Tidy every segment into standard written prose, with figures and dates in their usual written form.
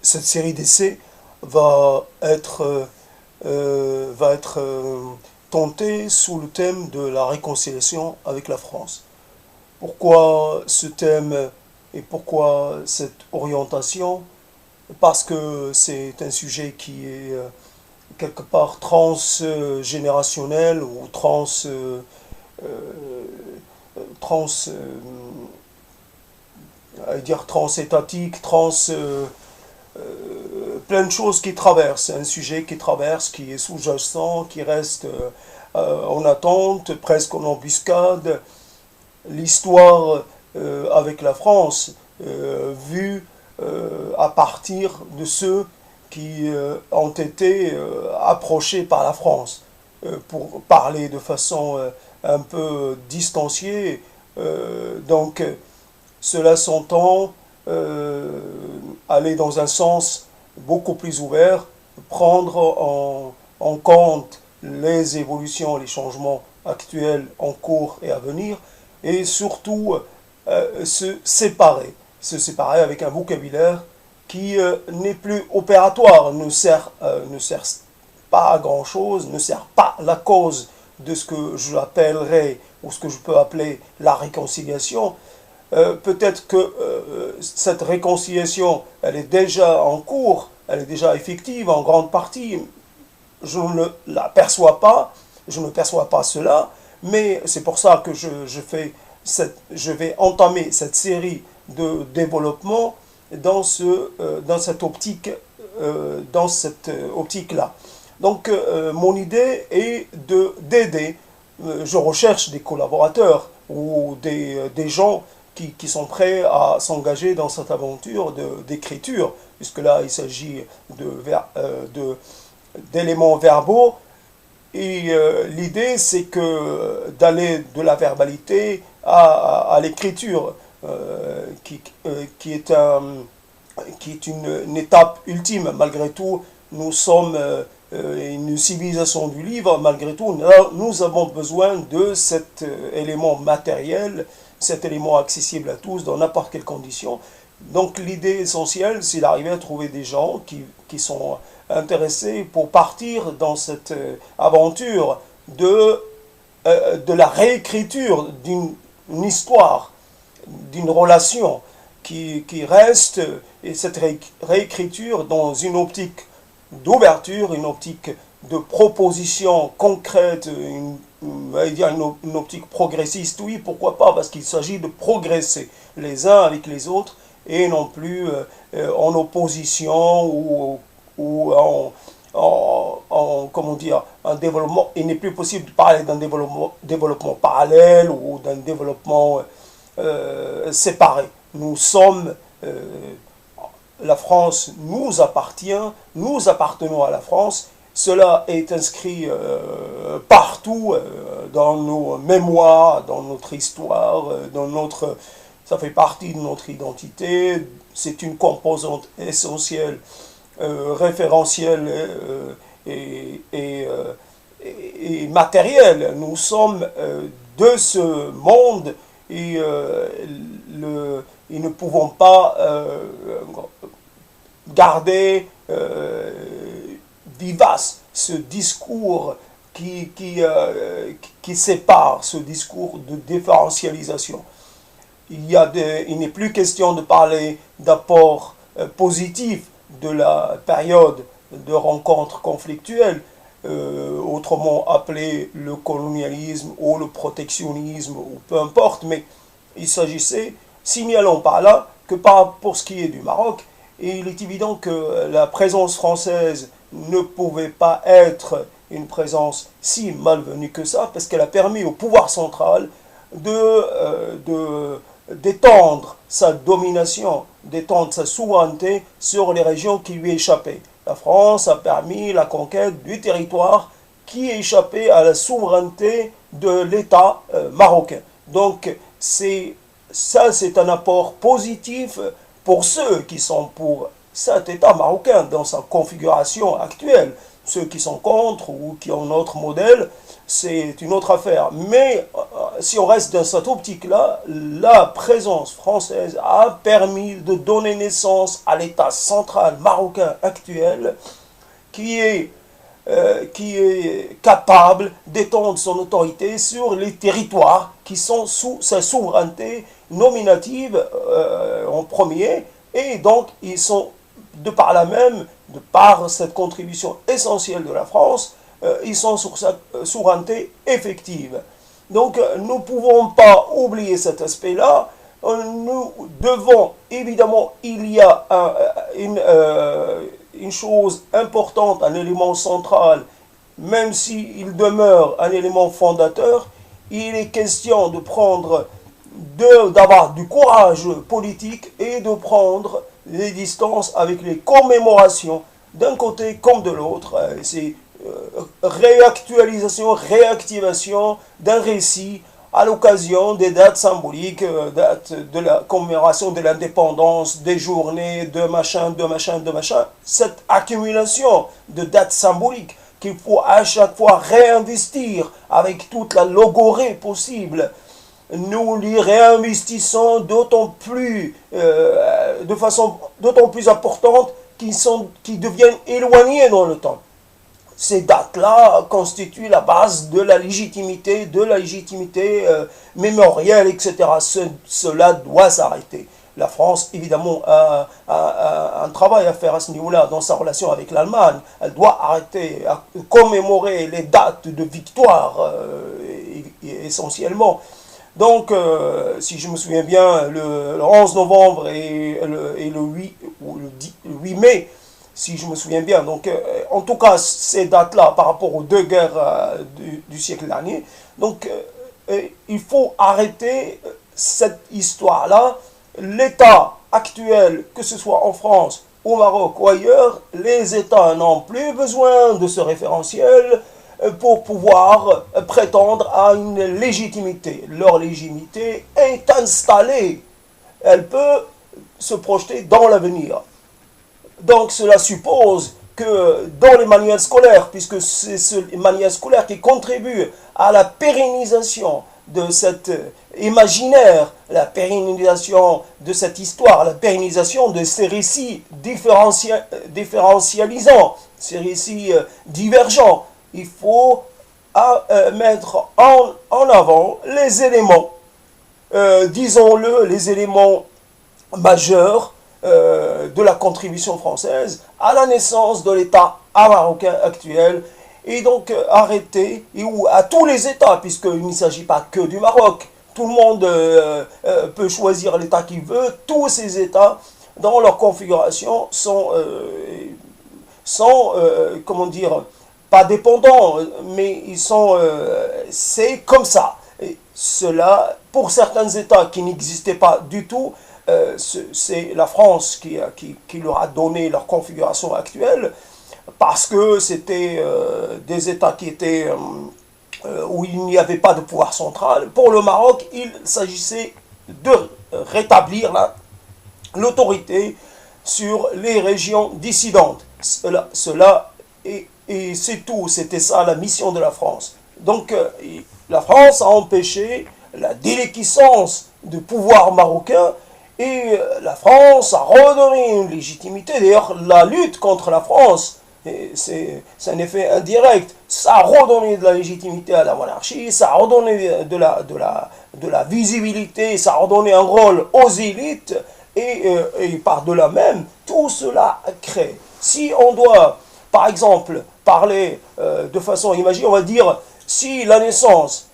cette série d'essais va être tentée sous le thème de la réconciliation avec la France. Pourquoi ce thème et pourquoi cette orientation? Parce que c'est un sujet qui est quelque part transgénérationnel ou trans dire transétatique, plein de choses qui traversent. C'est un sujet qui traverse, qui est sous-jacent, qui reste en attente, presque en embuscade. L'histoire avec la France, vue à partir de ceux qui ont été approchés par la France, pour parler de façon un peu distanciée. Donc, cela s'entend aller dans un sens beaucoup plus ouvert, prendre en compte les évolutions, les changements actuels en cours et à venir, et surtout se séparer avec un vocabulaire qui n'est plus opératoire, ne sert pas à grand chose, ne sert pas la cause de ce que j'appellerais ou ce que je peux appeler la réconciliation. Peut-être que cette réconciliation, elle est déjà en cours, elle est déjà effective en grande partie. Je ne la perçois pas, je ne perçois pas cela, mais c'est pour ça que je vais entamer cette série de développement dans cette optique, là. Donc, mon idée est d'aider. Je recherche des collaborateurs ou des gens qui sont prêts à s'engager dans cette aventure d'écriture, puisque là, il s'agit d'éléments verbaux. Et l'idée, c'est que d'aller de la verbalité à l'écriture, qui est une étape ultime. Malgré tout, nous sommes une civilisation du livre. Malgré tout, nous avons besoin de cet élément matériel, cet élément accessible à tous dans n'importe quelle condition. Donc l'idée essentielle, c'est d'arriver à trouver des gens qui sont intéressés pour partir dans cette aventure de la réécriture d'une histoire, d'une relation qui reste, et cette réécriture dans une optique d'ouverture, une optique de proposition concrète, une optique progressiste. Oui, pourquoi pas, parce qu'il s'agit de progresser les uns avec les autres et non plus en opposition ou comment dire, un développement. Il n'est plus possible de parler d'un développement parallèle ou d'un développement séparé. La France nous appartient, nous appartenons à la France. Cela est inscrit partout dans nos mémoires, dans notre histoire, ça fait partie de notre identité. C'est une composante essentielle, référentielle et matérielle. Nous sommes de ce monde et ne pouvons pas garder vivace ce discours qui sépare, ce discours de différentialisation. Il n'est plus question de parler d'apport positif de la période de rencontres conflictuelles, autrement appelé le colonialisme ou le protectionnisme, ou peu importe, mais il s'agissait, signalons par là, que pour ce qui est du Maroc, et il est évident que la présence française ne pouvait pas être une présence si malvenue que ça, parce qu'elle a permis au pouvoir central d'étendre sa domination, d'étendre sa souveraineté sur les régions qui lui échappaient. La France a permis la conquête du territoire qui échappait à la souveraineté de l'État marocain. Donc, c'est un apport positif pour ceux qui sont pour cet État marocain dans sa configuration actuelle. ceux qui sont contre ou qui ont un autre modèle, c'est une autre affaire. Mais si on reste dans cette optique-là, la présence française a permis de donner naissance à l'État central marocain actuel qui est capable d'étendre son autorité sur les territoires qui sont sous sa souveraineté nominative en premier, et donc ils sont, de par là même, de par cette contribution essentielle de la France, ils sont sur sa souveraineté effective. Donc nous ne pouvons pas oublier cet aspect-là. Nous devons, évidemment, il y a une chose importante, un élément central, même s'il demeure un élément fondateur, il est question de d'avoir du courage politique et de prendre les distances avec les commémorations d'un côté comme de l'autre. C'est réactivation d'un récit à l'occasion des dates symboliques, dates de la commémoration de l'indépendance, des journées, de machin. Cette accumulation de dates symboliques qu'il faut à chaque fois réinvestir avec toute la logorée possible. Nous les réinvestissons de façon d'autant plus importante qui deviennent éloignés dans le temps. Ces dates-là constituent la base de la légitimité mémorielle, etc. Cela doit s'arrêter. La France, évidemment, a un travail à faire à ce niveau-là dans sa relation avec l'Allemagne. Elle doit arrêter à commémorer les dates de victoire, essentiellement. Donc, si je me souviens bien, le 11 novembre et le 8 mai, si je me souviens bien. Donc, en tout cas, ces dates-là, par rapport aux deux guerres du siècle dernier, donc, il faut arrêter cette histoire-là. L'État actuel, que ce soit en France, au Maroc ou ailleurs, les États n'ont plus besoin de ce référentiel pour pouvoir prétendre à une légitimité. Leur légitimité est installée. Elle peut se projeter dans l'avenir. Donc cela suppose que dans les manuels scolaires, puisque c'est ce manuel scolaire qui contribue à la pérennisation de cet imaginaire, la pérennisation de cette histoire, la pérennisation de ces récits différentialisants, ces récits divergents, il faut mettre en avant les éléments, disons-le, les éléments majeurs de la contribution française à la naissance de l'État marocain actuel, et donc arrêter, ou à tous les États, puisqu'il ne s'agit pas que du Maroc, tout le monde peut choisir l'État qu'il veut, tous ces États dans leur configuration sont comment dire, pas dépendants, mais ils sont, c'est comme ça. Et cela, pour certains États qui n'existaient pas du tout, c'est la France qui leur a donné leur configuration actuelle, parce que c'était des États qui étaient où il n'y avait pas de pouvoir central. Pour le Maroc, il s'agissait de rétablir l'autorité sur les régions dissidentes. Et c'est tout, c'était ça la mission de la France. Donc la France a empêché la déliquescence du pouvoir marocain, et la France a redonné une légitimité. D'ailleurs, la lutte contre la France, c'est un effet indirect, ça a redonné de la légitimité à la monarchie, ça a redonné de la visibilité, ça a redonné un rôle aux élites, et par-delà même, tout cela crée. Si on doit, par exemple, parler de façon imagée, on va dire, si la naissance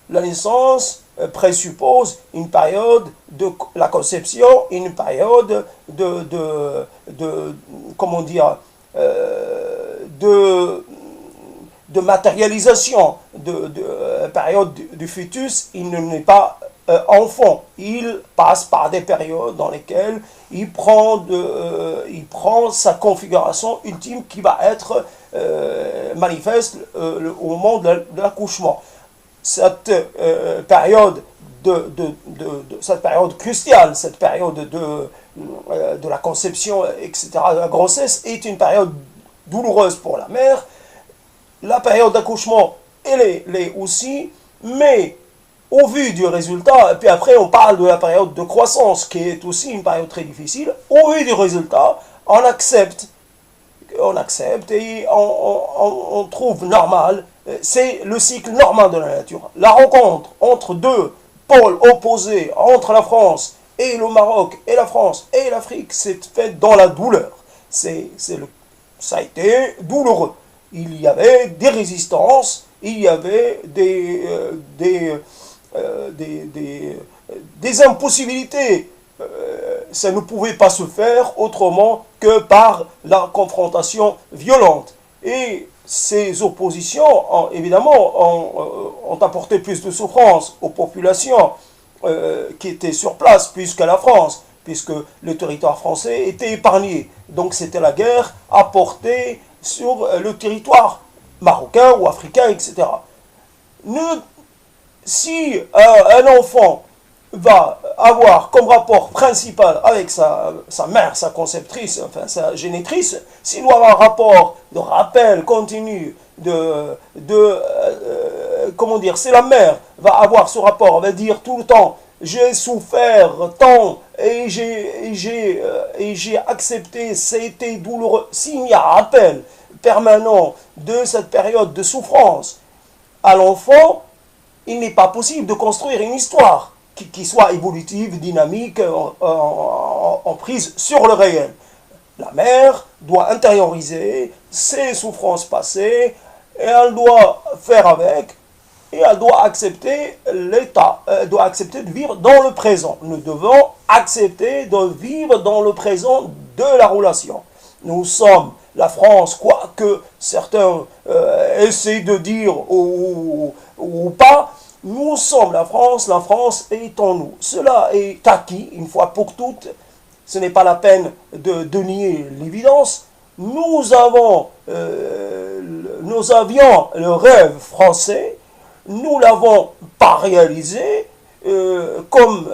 présuppose une période de la conception, une période comment dire, de matérialisation, période du fœtus. Il n'est pas enfant, il passe par des périodes dans lesquelles il prend sa configuration ultime qui va être manifeste au moment de l'accouchement. Cette période cette période cruciale, cette période de la conception, etc., de la grossesse, est une période douloureuse pour la mère, la période d'accouchement, elle est aussi, mais au vu du résultat, et puis après on parle de la période de croissance, qui est aussi une période très difficile, au vu du résultat, on accepte et on trouve normal, c'est le cycle normal de la nature. La rencontre entre deux pôles opposés, entre la France et le Maroc, et la France et l'Afrique, s'est faite dans la douleur. Ça a été douloureux. Il y avait des résistances, il y avait des impossibilités. Ça ne pouvait pas se faire autrement que par la confrontation violente. Et ces oppositions, évidemment, ont apporté plus de souffrance aux populations qui étaient sur place, plus qu'à la France, puisque le territoire français était épargné. Donc c'était la guerre à porter sur le territoire marocain ou africain, etc. Si un enfant va avoir comme rapport principal avec sa mère, sa conceptrice, enfin sa génitrice, s'il doit avoir un rapport de rappel continu, comment dire, si la mère va avoir ce rapport, va dire tout le temps, j'ai souffert tant et j'ai accepté, c'était douloureux, s'il y a un rappel permanent de cette période de souffrance à l'enfant, il n'est pas possible de construire une histoire qui soit évolutive, dynamique, en prise sur le réel. La mère doit intérioriser ses souffrances passées et elle doit faire avec et elle doit accepter l'état, elle doit accepter de vivre dans le présent. Nous devons accepter de vivre dans le présent de la relation. Nous sommes la France, quoi que certains essaient de dire ou pas, nous sommes la France est en nous. Cela est acquis, une fois pour toutes. Ce n'est pas la peine de nier l'évidence. Nous avions le rêve français, nous ne l'avons pas réalisé, comme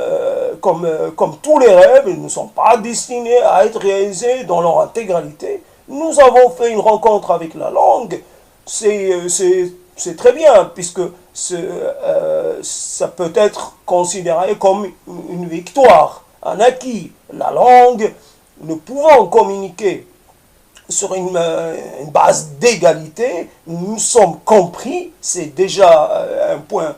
tous les rêves, ils ne sont pas destinés à être réalisés dans leur intégralité. Nous avons fait une rencontre avec la langue, c'est très bien, puisque ça peut être considéré comme une victoire, un acquis. La langue, nous pouvons communiquer sur une base d'égalité, nous sommes compris, c'est déjà un point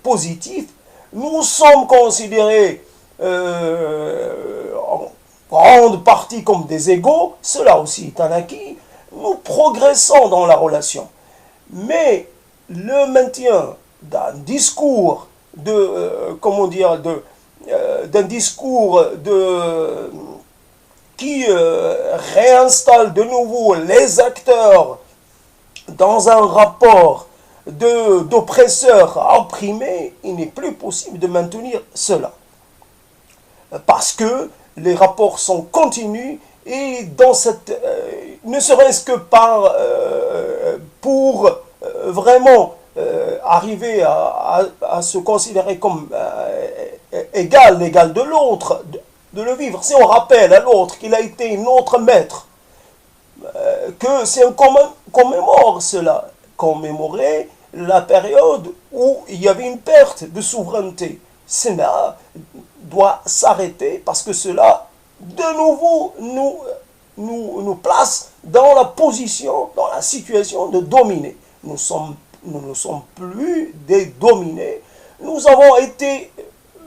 positif. Nous sommes considérés en grande partie comme des égaux, cela aussi est un acquis. Nous progressons dans la relation. Mais le maintien d'un discours qui réinstalle de nouveau les acteurs dans un rapport d'oppresseur à opprimé, il n'est plus possible de maintenir cela. Parce que les rapports sont continus et dans cette, ne serait-ce que pour vraiment arriver à se considérer comme l'égal de l'autre, de le vivre. Si on rappelle à l'autre qu'il a été notre maître, que si on commémore cela, commémorer la période où il y avait une perte de souveraineté, cela doit s'arrêter parce que cela, de nouveau, nous place dans la position, dans la situation de dominer. Nous ne sommes plus des dominés. Nous avons été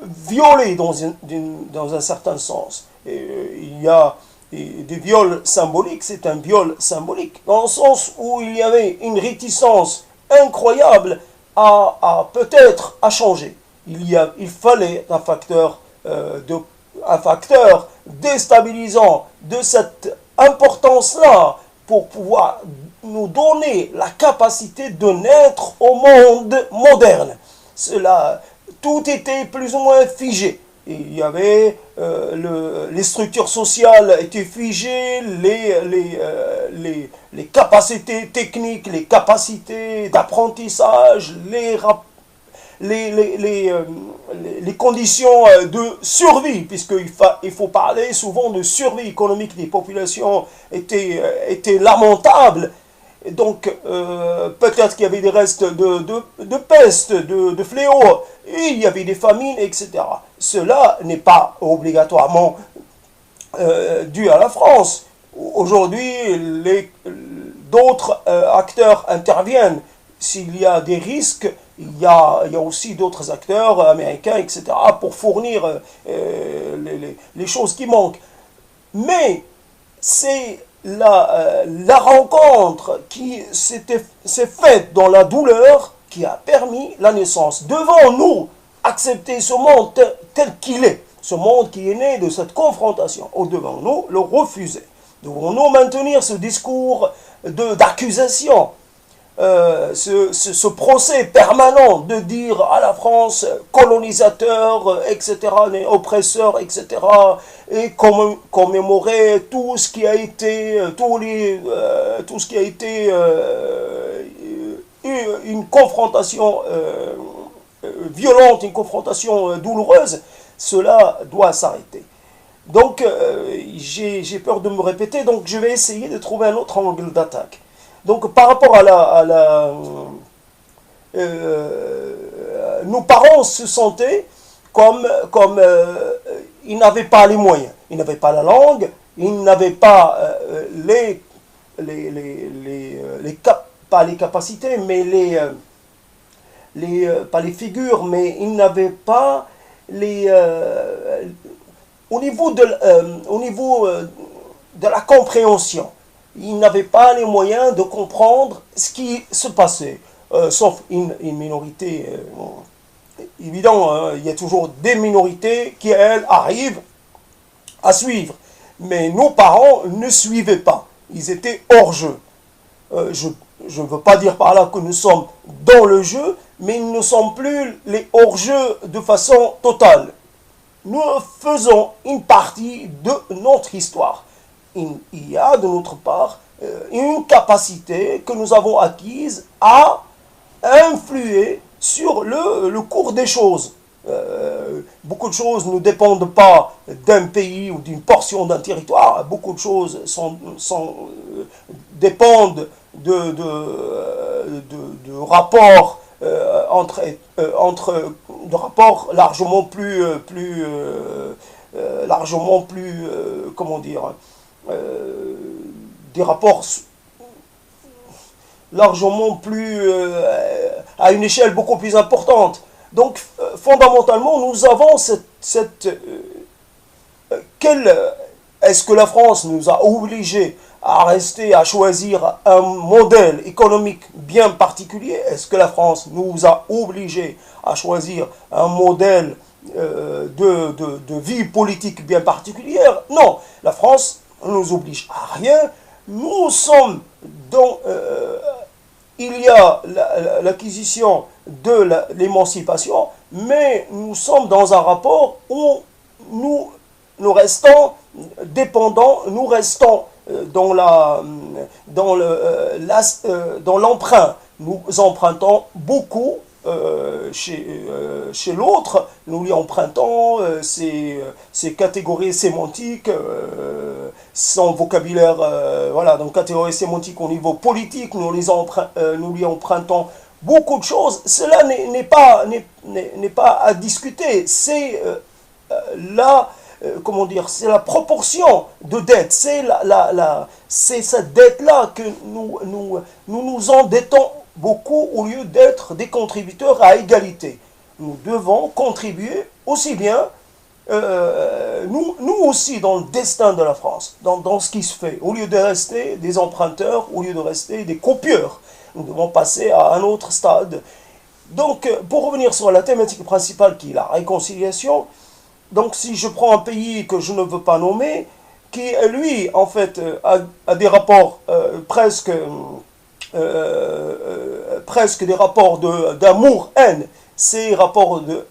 violés dans un certain sens. Il y a des viols symboliques, c'est un viol symbolique, dans le sens où il y avait une réticence incroyable à peut-être à changer. Il fallait un facteur déstabilisant de cette importance-là pour pouvoir nous donner la capacité de naître au monde moderne. Tout était plus ou moins figé. Il y avait les structures sociales étaient figées, les capacités techniques, les capacités d'apprentissage, les conditions de survie, puisqu'il faut parler souvent de survie économique des populations, étaient lamentables. Donc, peut-être qu'il y avait des restes de peste, de fléaux, et il y avait des famines, etc. Cela n'est pas obligatoirement dû à la France. Aujourd'hui, d'autres acteurs interviennent. S'il y a des risques, il y a aussi d'autres acteurs américains, etc., pour fournir les choses qui manquent. Mais c'est la rencontre qui s'est faite dans la douleur qui a permis la naissance. Devons-nous accepter ce monde tel qu'il est, ce monde qui est né de cette confrontation, ou devons-nous le refuser? Devons-nous maintenir ce discours d'accusation, ce procès permanent de dire à la France colonisateur, etc., oppresseur, etc., et commémorer tout ce qui a été, tout ce qui a été une confrontation violente, une confrontation douloureuse? Cela doit s'arrêter. Donc, j'ai peur de me répéter, donc je vais essayer de trouver un autre angle d'attaque. Donc, par rapport à nos parents se sentaient comme ils n'avaient pas les moyens, ils n'avaient pas la langue, ils n'avaient pas pas les capacités, mais pas les figures, mais ils n'avaient pas au niveau de la compréhension. Ils n'avaient pas les moyens de comprendre ce qui se passait, sauf une minorité évident, hein, il y a toujours des minorités qui, elles, arrivent à suivre. Mais nos parents ne suivaient pas, ils étaient hors jeu. Je ne veux pas dire par là que nous sommes dans le jeu, mais nous ne sommes plus les hors-jeu de façon totale. Nous faisons une partie de notre histoire. Il y a de notre part une capacité que nous avons acquise à influer sur le cours des choses. Beaucoup de choses ne dépendent pas d'un pays ou d'une portion d'un territoire. Beaucoup de choses dépendent de rapports de rapports largement plus comment dire, des rapports largement plus à une échelle beaucoup plus importante. Donc fondamentalement nous avons est-ce que la France nous a obligés à rester, à choisir un modèle économique bien particulier? Est-ce que la France nous a obligés à choisir un modèle de vie politique bien particulière? Non, la France ne nous oblige à rien. Nous sommes dans... il y a l'acquisition de l'émancipation, mais nous sommes dans un rapport où nous restons dépendants, nous restons dans l'emprunt. Nous empruntons beaucoup chez l'autre, nous lui empruntons ses catégories sémantiques, son vocabulaire, voilà, donc catégories sémantiques au niveau politique, nous lui empruntons beaucoup de choses. Cela n'est pas à discuter, c'est comment dire, c'est la proportion de dette, c'est cette dette-là que nous endettons beaucoup au lieu d'être des contributeurs à égalité. Nous devons contribuer aussi bien, nous aussi, dans le destin de la France, dans ce qui se fait. Au lieu de rester des emprunteurs, au lieu de rester des copieurs, nous devons passer à un autre stade. Donc, pour revenir sur la thématique principale qui est la réconciliation, donc si je prends un pays que je ne veux pas nommer, qui lui, en fait, a des rapports presque des rapports d'amour-haine, ces rapports de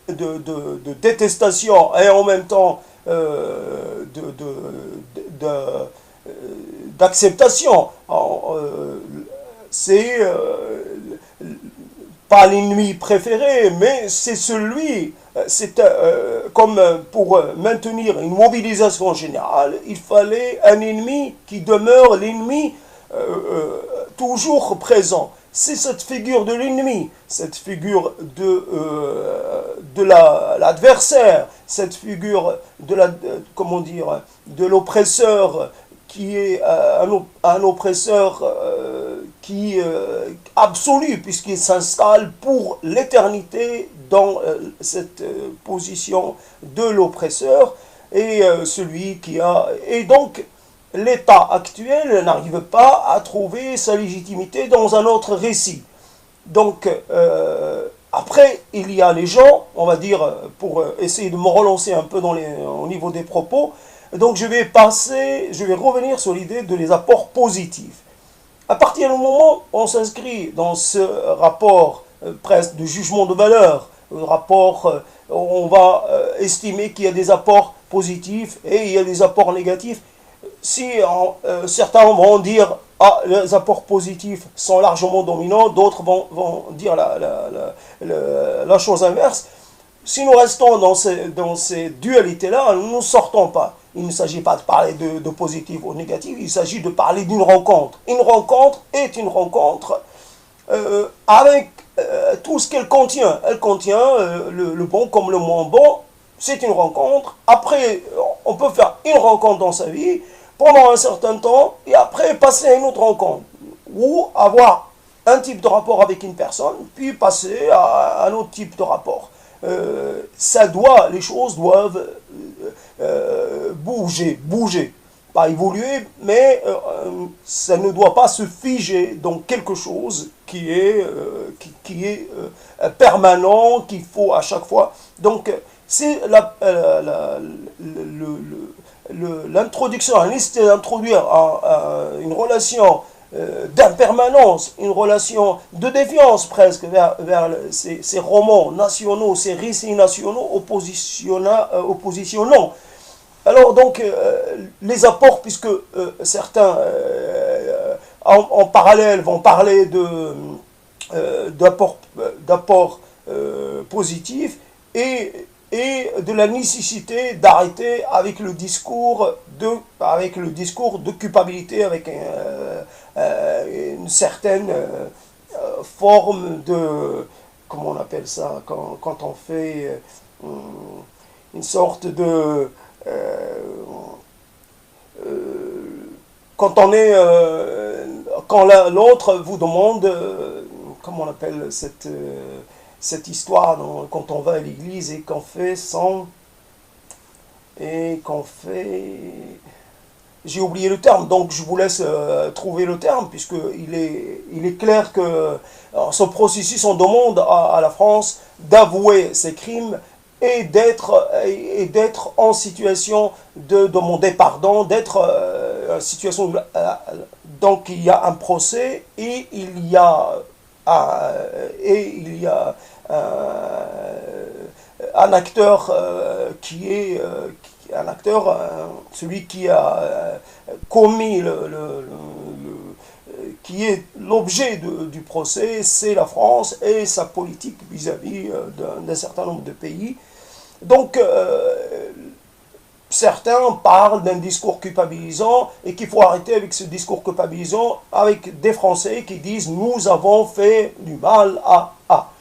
détestation et en même temps d'acceptation. C'est pas l'ennemi préféré, mais c'est celui, comme pour maintenir une mobilisation générale, il fallait un ennemi qui demeure l'ennemi toujours présent. C'est cette figure de l'ennemi, cette figure de l'adversaire, cette figure comment dire, de l'oppresseur qui est un oppresseur qui absolu, puisqu'il s'installe pour l'éternité dans cette position de l'oppresseur, et celui qui a... Et donc, l'État actuel n'arrive pas à trouver sa légitimité dans un autre récit. Donc, après, il y a les gens, on va dire, pour essayer de me relancer un peu au niveau des propos, donc je vais revenir sur l'idée de les apports positifs. À partir du moment où on s'inscrit dans ce rapport presque de jugement de valeur, rapport où on va estimer qu'il y a des apports positifs et il y a des apports négatifs, si certains vont dire ah, les apports positifs sont largement dominants, d'autres vont dire la chose inverse. Si nous restons dans ces dualités-là, nous ne sortons pas. Il ne s'agit pas de parler de positif ou négatif, il s'agit de parler d'une rencontre. Une rencontre est une rencontre avec tout ce qu'elle contient. Elle contient le bon comme le moins bon. C'est une rencontre. Après, on peut faire une rencontre dans sa vie pendant un certain temps et après passer à une autre rencontre. Ou avoir un type de rapport avec une personne, puis passer à un autre type de rapport. Les choses doivent bouger, pas évoluer, mais ça ne doit pas se figer dans quelque chose qui est permanent, qu'il faut à chaque fois. Donc, c'est l'introduction, la liste d'introduire une relation d'impermanence, une relation de défiance presque vers ces romans nationaux, ces récits nationaux oppositionnant. Alors donc, les apports, puisque certains en parallèle vont parler d'apports positifs et de la nécessité d'arrêter avec le discours de culpabilité, avec une certaine forme de, comment on appelle ça, quand on fait une sorte de... quand l'autre vous demande, comment on appelle cette histoire, quand on va à l'église et qu'on fait j'ai oublié le terme, donc je vous laisse trouver le terme, puisqu'il est clair que ce processus, on demande à la France d'avouer ses crimes et d'être en situation de demander pardon, d'être en situation... donc il y a un procès et il y a un acteur qui est un acteur, celui qui a commis qui est l'objet du procès, c'est la France et sa politique vis-à-vis d'un certain nombre de pays. Donc, certains parlent d'un discours culpabilisant et qu'il faut arrêter avec ce discours culpabilisant avec des Français qui disent « nous avons fait du mal à A ».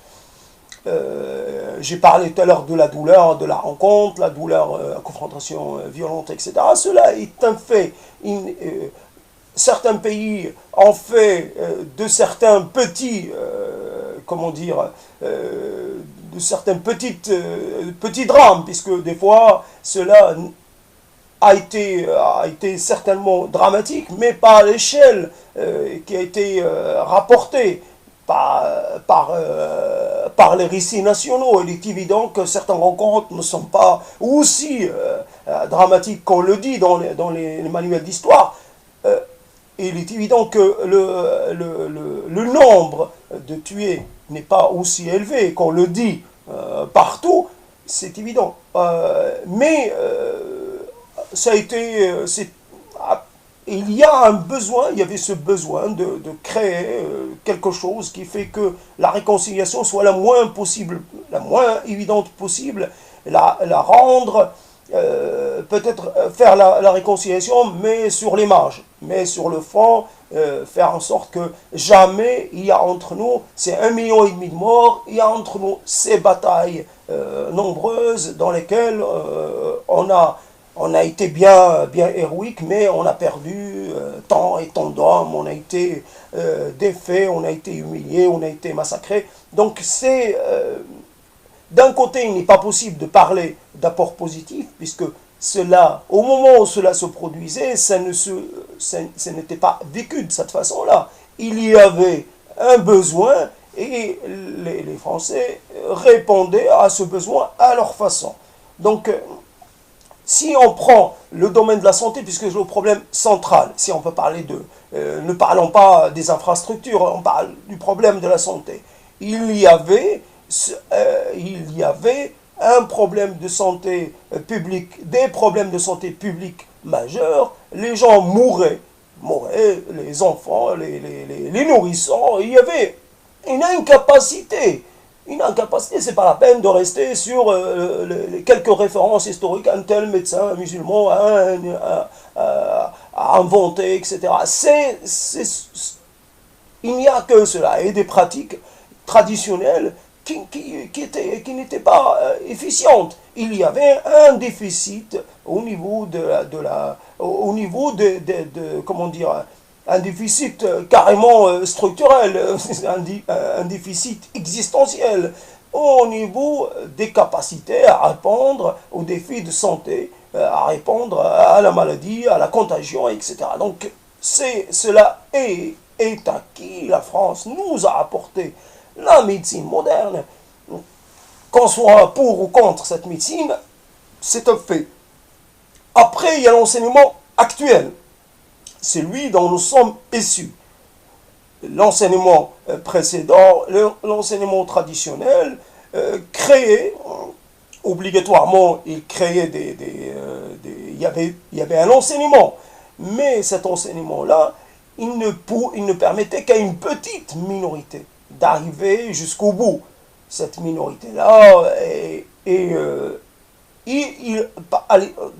J'ai parlé tout à l'heure de la douleur de la rencontre, la douleur, la confrontation violente, etc. Cela est un fait. Certains pays ont fait de certains petits, comment dire, de certains petits drames, puisque des fois, cela a été certainement dramatique, mais pas à l'échelle qui a été rapportée par les récits nationaux. Il est évident que certaines rencontres ne sont pas aussi dramatiques qu'on le dit dans les manuels d'histoire. Il est évident que le nombre de tués n'est pas aussi élevé qu'on le dit partout, c'est évident. Mais ça a été... il y avait ce besoin de créer quelque chose qui fait que la réconciliation soit la moins évidente possible, la rendre, peut-être faire la réconciliation, mais sur les marges. mais sur le fond, faire en sorte que jamais il y a entre nous, c'est 1,5 million de morts, il y a entre nous ces batailles nombreuses dans lesquelles on a été bien héroïque, mais on a perdu tant et tant d'hommes, on a été défaits, on a été humiliés, on a été massacrés. Donc c'est, d'un côté, il n'est pas possible de parler d'apport positif, puisque cela, au moment où cela se produisait, ça n'était pas vécu de cette façon-là. Il y avait un besoin et les Français répondaient à ce besoin à leur façon. Donc, si on prend le domaine de la santé, puisque c'est le problème central, si on peut parler ne parlons pas des infrastructures, on parle du problème de la santé. Il y avait un problème de santé publique, des problèmes de santé publique majeurs, les gens mouraient, les enfants, les nourrissons, il y avait une incapacité. Une incapacité, c'est pas la peine de rester sur les quelques références historiques, un tel médecin musulman a inventé, etc. Il n'y a que cela, et des pratiques traditionnelles qui n'étaient pas efficientes. Il y avait un déficit au niveau comment dire, un déficit carrément structurel, un déficit existentiel au niveau des capacités à répondre aux défis de santé, à répondre à la maladie, à la contagion, etc. Donc cela est acquis. La France nous a apporté la médecine moderne. Qu'on soit pour ou contre cette médecine, c'est un fait. Après, il y a l'enseignement actuel. C'est lui dont nous sommes issus. L'enseignement précédent, l'enseignement traditionnel, créait, obligatoirement, il créait il y avait un enseignement. Mais cet enseignement-là, il ne permettait qu'à une petite minorité d'arriver jusqu'au bout. Cette minorité-là,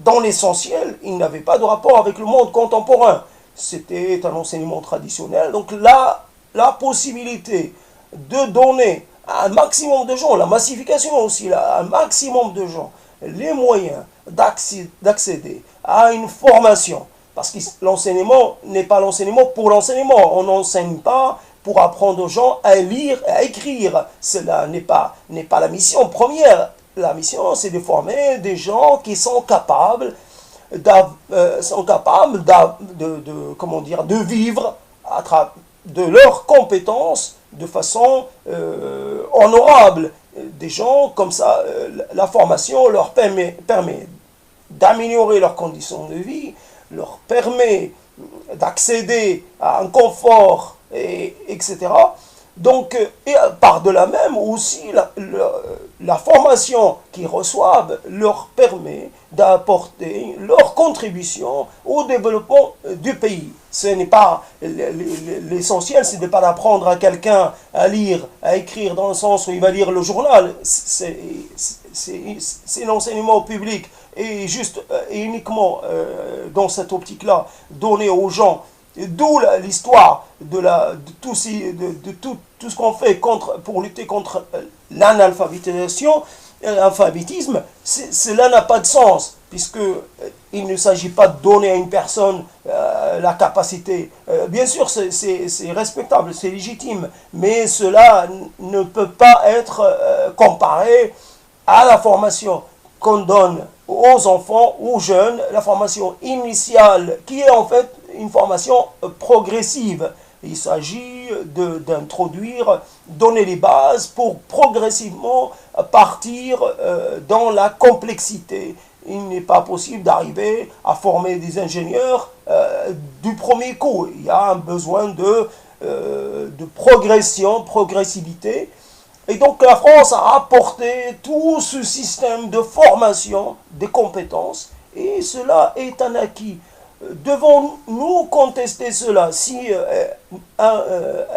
dans l'essentiel, il n'avait pas de rapport avec le monde contemporain. C'était un enseignement traditionnel. Donc là, la possibilité de donner à un maximum de gens, la massification aussi, à un maximum de gens, les moyens d'accéder à une formation. Parce que l'enseignement n'est pas l'enseignement pour l'enseignement. On n'enseigne pas pour apprendre aux gens à lire et à écrire. Cela n'est pas la mission première. La mission, c'est de former des gens qui sont capables de vivre de leurs compétences de façon honorable. Des gens comme ça, la formation leur permet d'améliorer leurs conditions de vie, leur permet d'accéder à un confort, etc. Donc, et par-delà même aussi, la formation qu'ils reçoivent leur permet d'apporter leur contribution au développement du pays. Ce n'est pas l'essentiel, c'est de ne pas d'apprendre à quelqu'un à lire, à écrire dans le sens où il va lire le journal. C'est l'enseignement public et juste et uniquement dans cette optique-là, donner aux gens. D'où l'histoire de tout ce qu'on fait pour lutter contre l'analphabétisme. Cela n'a pas de sens, puisqu'il ne s'agit pas de donner à une personne la capacité. Bien sûr, c'est respectable, c'est légitime, mais cela ne peut pas être comparé à la formation qu'on donne aux enfants, aux jeunes, la formation initiale, qui est en fait une formation progressive. Il s'agit d'introduire, donner les bases pour progressivement partir dans la complexité. Il n'est pas possible d'arriver à former des ingénieurs du premier coup. Il y a un besoin de progressivité. Et donc la France a apporté tout ce système de formation des compétences et cela est un acquis. Devons-nous contester cela?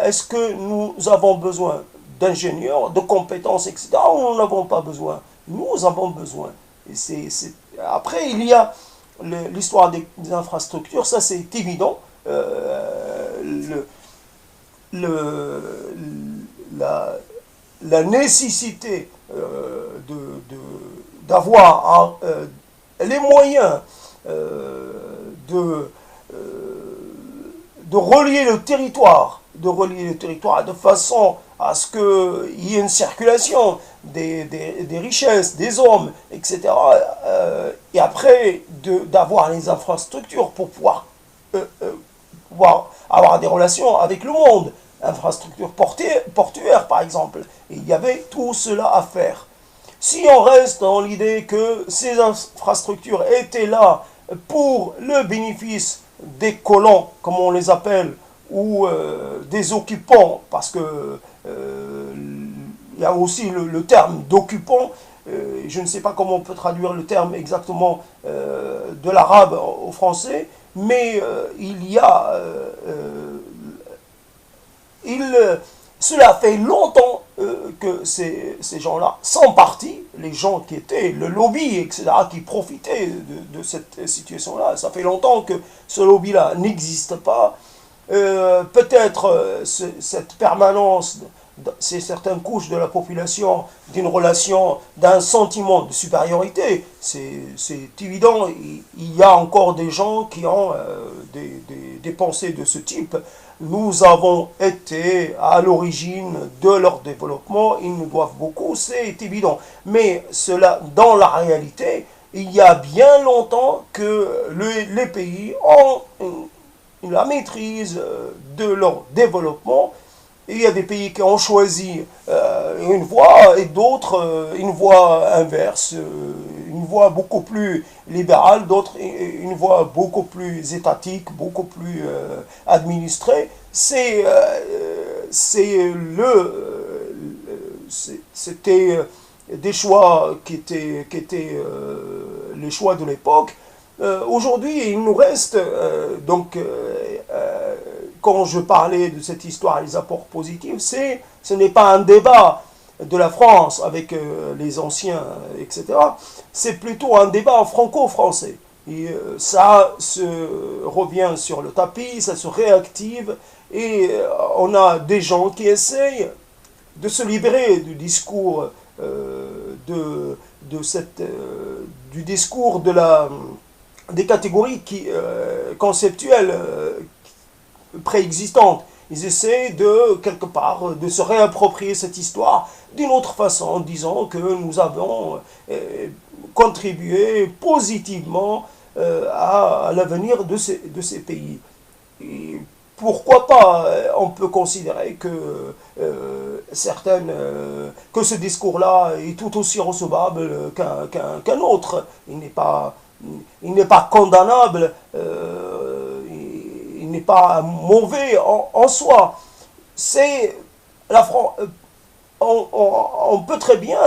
Est-ce que nous avons besoin d'ingénieurs, de compétences, etc. ou nous n'en avons pas besoin? Nous avons besoin. Après, il y a l'histoire des infrastructures, ça c'est évident. le, la nécessité d'avoir les moyens de, relier le territoire, de façon à ce qu'il y ait une circulation des richesses, des hommes, etc. Et après, d'avoir les infrastructures pour pouvoir avoir des relations avec le monde, infrastructures portuaires par exemple. Et il y avait tout cela à faire. Si on reste dans l'idée que ces infrastructures étaient là pour le bénéfice des colons, comme on les appelle, ou des occupants, parce que il y a aussi le terme d'occupant, je ne sais pas comment on peut traduire le terme exactement de l'arabe au français, mais il y a cela fait longtemps que ces gens-là sont partis, les gens qui étaient le lobby, etc., qui profitaient de cette situation-là. Ça fait longtemps que ce lobby-là n'existe pas. Peut-être cette permanence, c'est certaines couches de la population, d'une relation, d'un sentiment de supériorité, c'est évident. Il y a encore des gens qui ont des pensées de ce type. Nous avons été à l'origine de leur développement, ils nous doivent beaucoup, c'est évident. Mais cela, dans la réalité, il y a bien longtemps que les pays ont la maîtrise de leur développement. Il y a des pays qui ont choisi une voie et d'autres une voie inverse, une voie beaucoup plus libérale, d'autres une voie beaucoup plus étatique, beaucoup plus administrée. C'était des choix qui étaient les choix de l'époque. Aujourd'hui, il nous reste quand je parlais de cette histoire, les apports positifs, ce n'est pas un débat de la France avec les anciens, etc. C'est plutôt un débat franco-français. Et ça se revient sur le tapis, ça se réactive, et on a des gens qui essayent de se libérer du discours du discours des catégories conceptuelles préexistantes. Ils essaient quelque part, de se réapproprier cette histoire d'une autre façon, en disant que nous avons contribué positivement à l'avenir de ces pays. Et pourquoi pas, on peut considérer que que ce discours-là est tout aussi recevable qu'un autre. Il n'est pas condamnable, il n'est pas mauvais en soi. C'est on peut très bien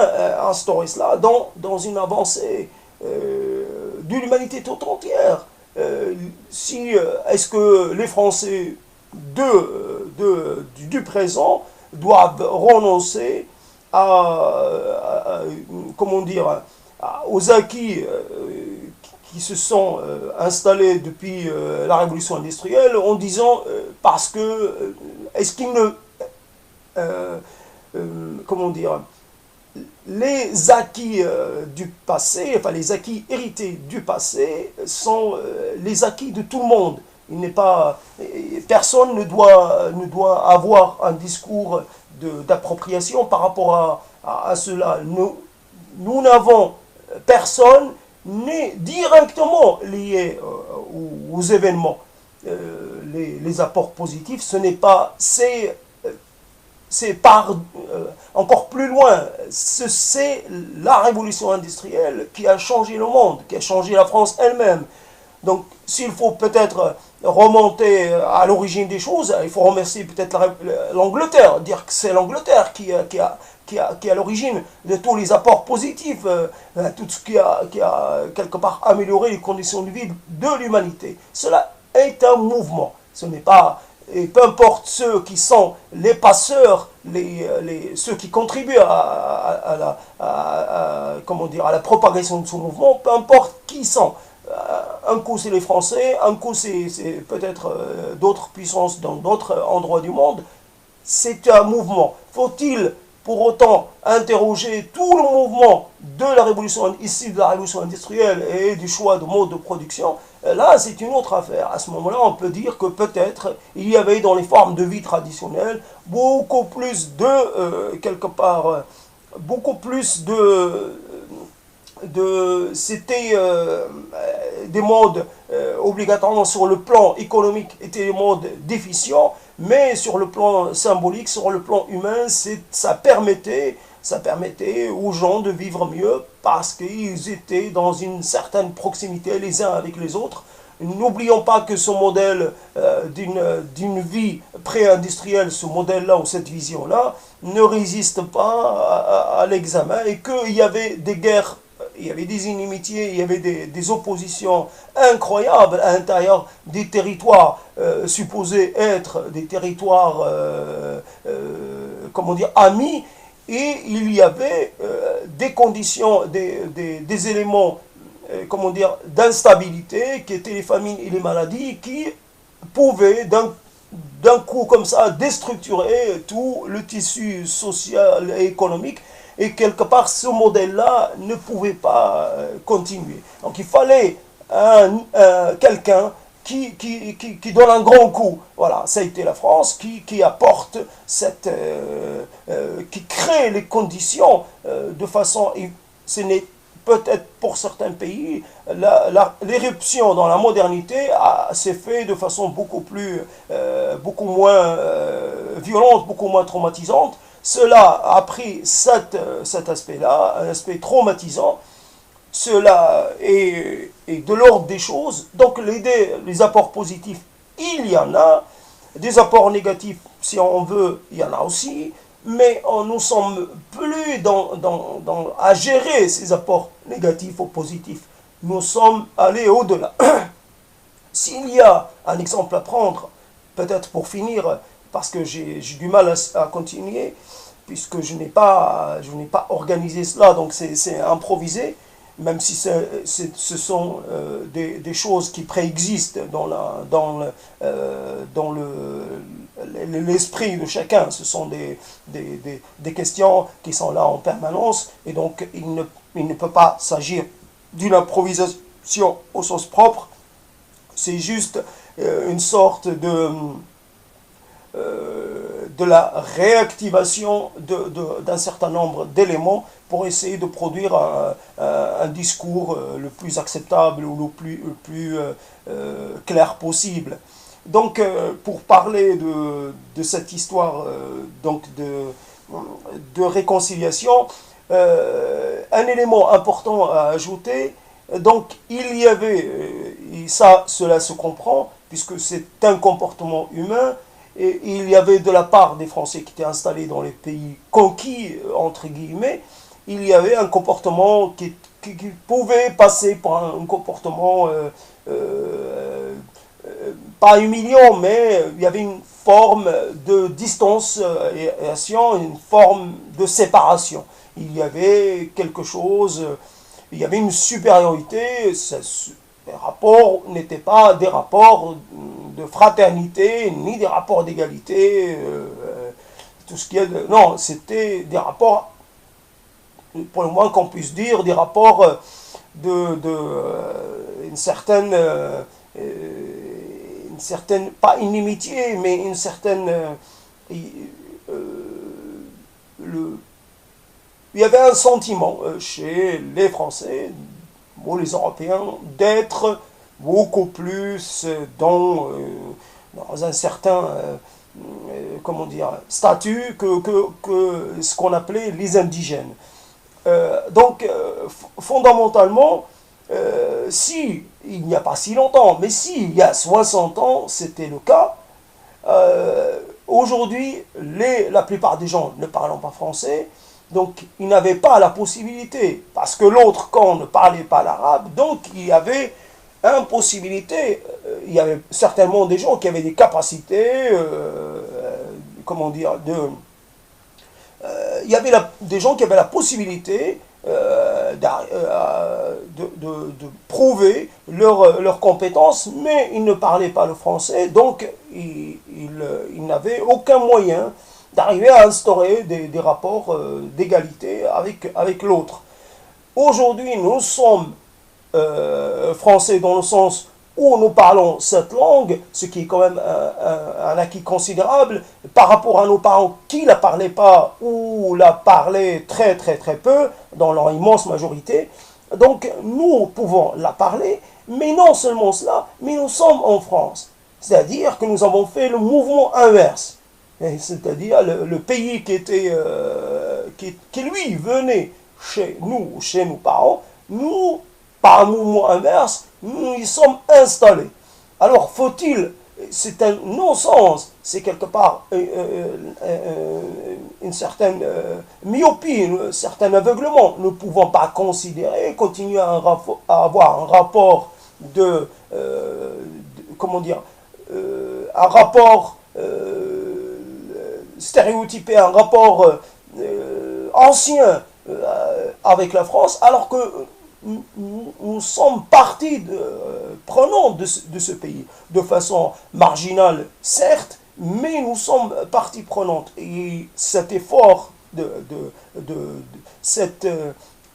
instaurer cela dans une avancée de l'humanité toute entière. Est-ce que les Français du présent doivent renoncer comment dire, aux acquis qui se sont installés depuis la révolution industrielle en disant parce que est-ce qu'ils ne comment dire, les acquis du passé, enfin les acquis hérités du passé sont les acquis de tout le monde. Personne ne doit avoir un discours d'appropriation par rapport à cela. Nous n'avons personne n'est directement lié aux événements. Les apports positifs, ce n'est pas... C'est encore plus loin. C'est la révolution industrielle qui a changé le monde, qui a changé la France elle-même. Donc, s'il faut peut-être remonter à l'origine des choses, il faut remercier peut-être l'Angleterre, dire que c'est l'Angleterre qui est à l'origine de tous les apports positifs, tout ce qui a quelque part amélioré les conditions de vie de l'humanité. Cela est un mouvement. Ce n'est pas... Et peu importe ceux qui sont les passeurs, ceux qui contribuent comment dire, à la propagation de ce mouvement, peu importe qui sont. un coup c'est les Français, un coup c'est peut-être d'autres puissances dans d'autres endroits du monde. C'est un mouvement. Faut-il pour autant interroger tout le mouvement de la révolution, issu de la révolution industrielle et du choix de mode de production? Là, c'est une autre affaire. À ce moment-là, on peut dire que peut-être il y avait dans les formes de vie traditionnelles beaucoup plus de, quelque part, beaucoup plus c'était des modes obligatoirement sur le plan économique étaient des modes déficients, mais sur le plan symbolique, sur le plan humain, ça permettait aux gens de vivre mieux parce qu'ils étaient dans une certaine proximité les uns avec les autres. N'oublions pas que ce modèle d'une vie pré-industrielle, ce modèle-là ou cette vision-là, ne résiste pas à l'examen et qu'il y avait des guerres, il y avait des inimitiés, il y avait des oppositions incroyables à l'intérieur des territoires supposés être des territoires, comment dire, amis, et il y avait des conditions, des éléments, comment dire, d'instabilité, qui étaient les famines et les maladies, qui pouvaient d'un coup comme ça déstructurer tout le tissu social et économique. Et quelque part, ce modèle-là ne pouvait pas continuer. Donc il fallait quelqu'un qui donne un grand coup. Voilà, ça a été la France qui apporte qui crée les conditions de façon. Ce n'est peut-être pour certains pays, l'éruption dans la modernité s'est faite de façon beaucoup moins violente, beaucoup moins traumatisante. Cela a pris cet aspect-là, un aspect traumatisant. Cela est de l'ordre des choses. Donc les apports positifs, il y en a. Des apports négatifs, si on veut, il y en a aussi. Mais nous sommes plus à gérer ces apports négatifs ou positifs. Nous sommes allés au-delà. S'il y a un exemple à prendre, peut-être pour finir, parce que j'ai du mal à continuer, puisque je n'ai pas organisé cela, donc c'est improvisé, même si ce sont des choses qui préexistent dans l'esprit de chacun. Ce sont des questions qui sont là en permanence, et donc il ne peut pas s'agir d'une improvisation au sens propre. C'est juste une sorte de la réactivation d'un certain nombre d'éléments pour essayer de produire un discours le plus acceptable ou le plus clair possible. Donc, pour parler de cette histoire donc de réconciliation, un élément important à ajouter, donc il y avait, et cela se comprend, puisque c'est un comportement humain, et il y avait de la part des Français qui étaient installés dans les pays conquis, entre guillemets, il y avait un comportement qui pouvait passer par un comportement pas humiliant, mais il y avait une forme de distanciation, une forme de séparation. Il y avait quelque chose, il y avait une supériorité, les rapports n'étaient pas des rapports de fraternité, ni des rapports d'égalité, tout ce qui est non, c'était des rapports, pour le moins qu'on puisse dire, des rapports une certaine, pas inimitié, mais une certaine, il y avait un sentiment chez les Français, ou les Européens, d'être beaucoup plus dans un certain comment dire, statut que ce qu'on appelait les indigènes. Donc, fondamentalement, si, il n'y a pas si longtemps, mais si, il y a 60 ans, c'était le cas, aujourd'hui, la plupart des gens ne parlant pas français, donc ils n'avaient pas la possibilité, parce que l'autre camp ne parlait pas l'arabe, donc il y avait impossibilité, il y avait certainement des gens qui avaient des capacités, comment dire, il y avait des gens qui avaient la possibilité de prouver leurs compétences, mais ils ne parlaient pas le français, donc ils n'avaient aucun moyen d'arriver à instaurer des rapports d'égalité avec l'autre. Aujourd'hui, nous sommes français dans le sens où nous parlons cette langue, ce qui est quand même un acquis considérable par rapport à nos parents qui ne la parlaient pas ou la parlaient très très très peu, dans leur immense majorité. Donc nous pouvons la parler, mais non seulement cela, mais nous sommes en France. C'est-à-dire que nous avons fait le mouvement inverse. C'est-à-dire le pays qui lui venait chez nos parents, nous, par un mouvement inverse, nous y sommes installés. Alors faut-il, c'est un non-sens, c'est quelque part une certaine myopie, un certain aveuglement. Nous ne pouvons pas considérer, continuer à avoir un rapport comment dire, un rapport stéréotypé, un rapport ancien avec la France, alors que nous sommes partie prenante de ce pays, de façon marginale, certes, mais nous sommes partie prenante. Et cet effort cette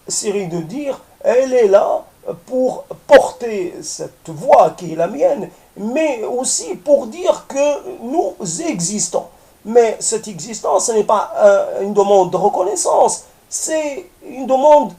série de dires, elle est là pour porter cette voix qui est la mienne, mais aussi pour dire que nous existons. Mais cette existence, ce n'est pas une demande de reconnaissance, c'est une demande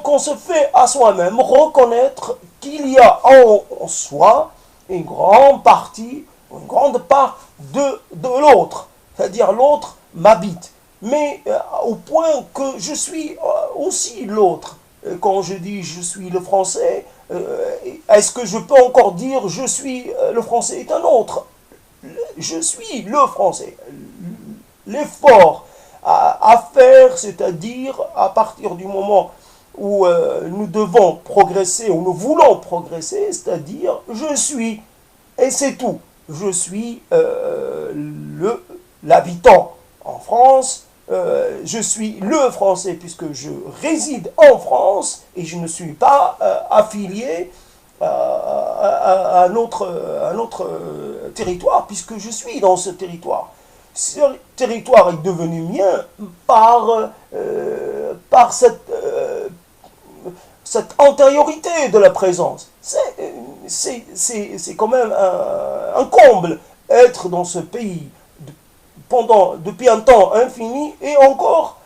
qu'on se fait à soi-même, reconnaître qu'il y a en soi une grande partie, une grande part de l'autre. C'est-à-dire l'autre m'habite. Mais au point que je suis aussi l'autre. Quand je dis je suis le français, est-ce que je peux encore dire je suis le français est un autre? Je suis le français. L'effort à faire, c'est-à-dire à partir du moment où nous devons progresser, où nous voulons progresser, c'est-à-dire je suis, et c'est tout. Je suis l'habitant en France, je suis le français puisque je réside en France et je ne suis pas affilié à un autre territoire puisque je suis dans ce territoire. Ce territoire est devenu mien par cette antériorité de la présence. C'est quand même un comble être dans ce pays depuis un temps infini et encore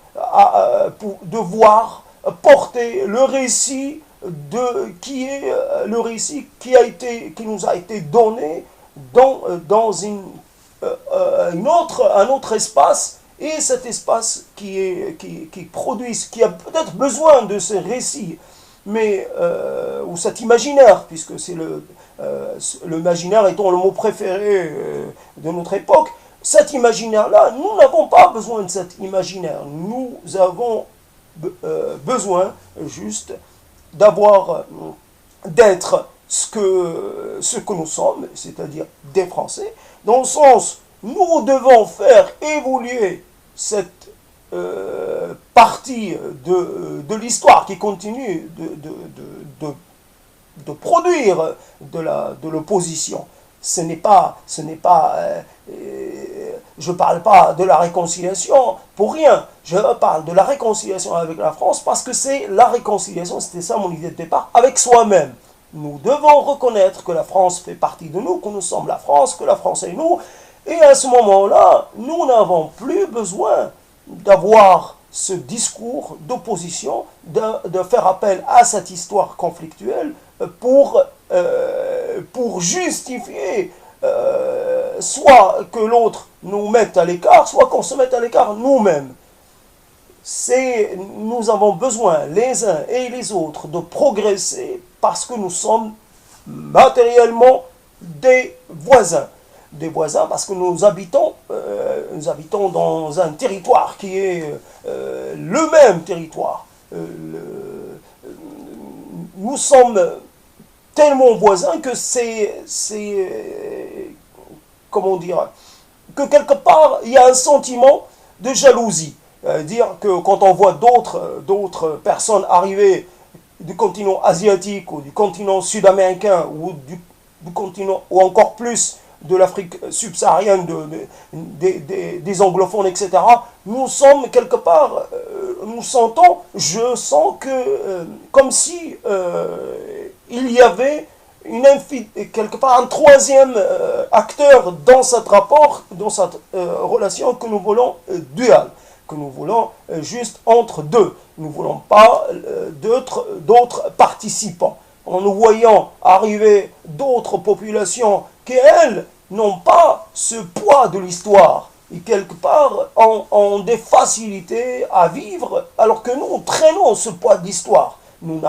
pour devoir porter le récit qui nous a été donné dans un autre espace, et cet espace qui a peut-être besoin de ce récit, mais ou cet imaginaire, puisque c'est l'imaginaire étant le mot préféré de notre époque. Cet imaginaire-là, nous n'avons pas besoin de cet imaginaire. Nous avons besoin juste d'être ce que nous sommes, c'est-à-dire des Français, dans le sens, nous devons faire évoluer cette partie de l'histoire qui continue de produire de l'opposition. Ce n'est pas je ne parle pas de la réconciliation pour rien. Je parle de la réconciliation avec la France parce que c'est la réconciliation, c'était ça mon idée de départ, avec soi-même. Nous devons reconnaître que la France fait partie de nous, que nous sommes la France, que la France est nous. Et à ce moment-là, nous n'avons plus besoin d'avoir ce discours d'opposition, de faire appel à cette histoire conflictuelle pour justifier soit que l'autre nous mette à l'écart, soit qu'on se mette à l'écart nous-mêmes. Nous avons besoin, les uns et les autres, de progresser parce que nous sommes matériellement des voisins. Des voisins parce que nous habitons dans un territoire qui est le même territoire. Nous sommes tellement voisins que comment dire, que quelque part il y a un sentiment de jalousie. dire que quand on voit d'autres personnes arriver du continent asiatique ou du continent sud-américain ou du continent, ou encore plus de l'Afrique subsaharienne, des anglophones, etc., nous sommes quelque part, nous sentons, je sens que, comme si il y avait quelque part un troisième acteur dans cet rapport, dans cette relation que nous voulons duale, que nous voulons juste entre deux. Nous ne voulons pas d'autres participants. En nous voyant arriver d'autres populations qui, elles, n'ont pas ce poids de l'histoire et quelque part ont des facilités à vivre, alors que nous traînons ce poids de l'histoire. Nous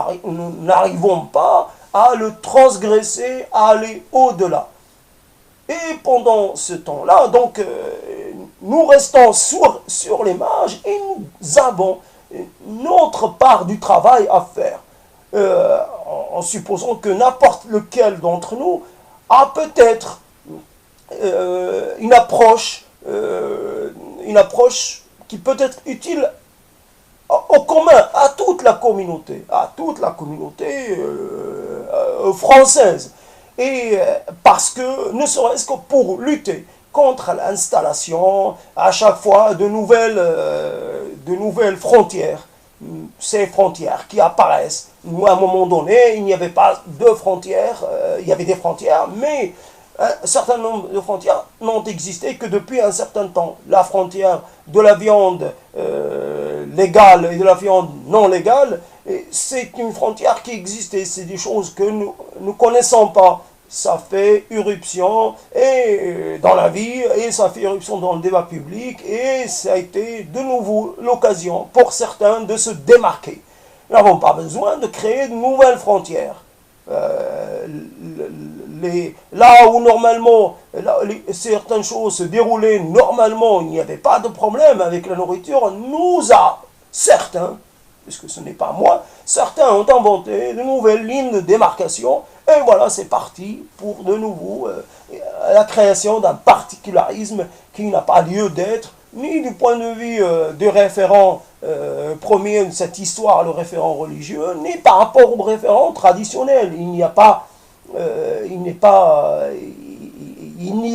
n'arrivons pas à le transgresser, à aller au-delà. Et pendant ce temps-là, donc, nous restons sur les marges et nous avons notre part du travail à faire. En supposant que n'importe lequel d'entre nous a peut-être une approche qui peut être utile au commun, à toute la communauté française. Et parce que, ne serait-ce que pour lutter contre l'installation, à chaque fois, de nouvelles frontières, ces frontières qui apparaissent. Nous, à un moment donné, il n'y avait pas de frontières, il y avait des frontières, mais un certain nombre de frontières n'ont existé que depuis un certain temps. La frontière de la viande légale et de la viande non légale, c'est une frontière qui existait. C'est des choses que nous ne connaissons pas. Ça fait irruption dans la vie, et ça fait irruption dans le débat public, et ça a été de nouveau l'occasion pour certains de se démarquer. Nous n'avons pas besoin de créer de nouvelles frontières. Là où normalement certaines choses se déroulaient normalement, il n'y avait pas de problème avec la nourriture, certains, puisque ce n'est pas moi, certains ont inventé de nouvelles lignes de démarcation, et voilà, c'est parti pour de nouveau la création d'un particularisme qui n'a pas lieu d'être, ni du point de vue des référents premiers de cette histoire, le référent religieux, ni par rapport aux référents traditionnels. Il n'y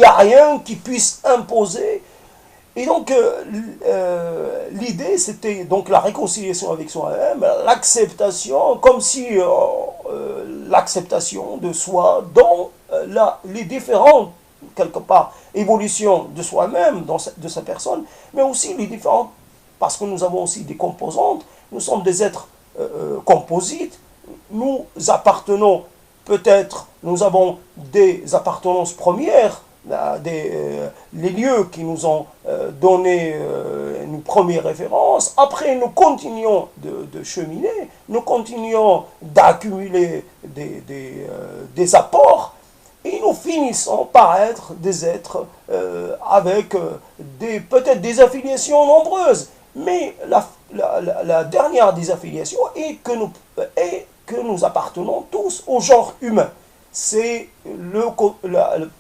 a rien qui puisse imposer. Et donc, l'idée, c'était donc la réconciliation avec soi-même, l'acceptation, comme si l'acceptation de soi dans les différentes, quelque part, évolutions de soi-même, de sa personne, mais aussi les différentes, parce que nous avons aussi des composantes, nous sommes des êtres composites, nous appartenons peut-être, nous avons des appartenances premières, les lieux qui nous ont donné une première référence. Après, nous continuons de cheminer, nous continuons d'accumuler des apports, et nous finissons par être des êtres avec peut-être des affiliations nombreuses. Mais la dernière des affiliations est que nous appartenons tous au genre humain. C'est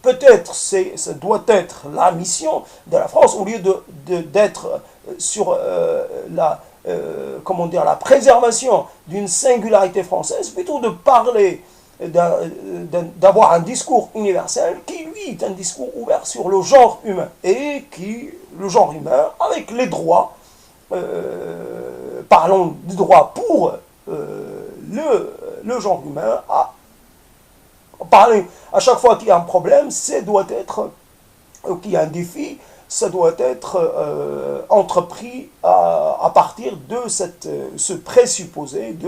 peut-être ça doit être la mission de la France, au lieu d'être sur la préservation d'une singularité française, plutôt de parler, d'avoir un discours universel qui, lui, est un discours ouvert sur le genre humain, et le genre humain, avec les droits, parlons du droit pour le genre humain, parler à chaque fois qu'il y a un problème, qu'il y a un défi, ça doit être entrepris à partir de ce présupposé,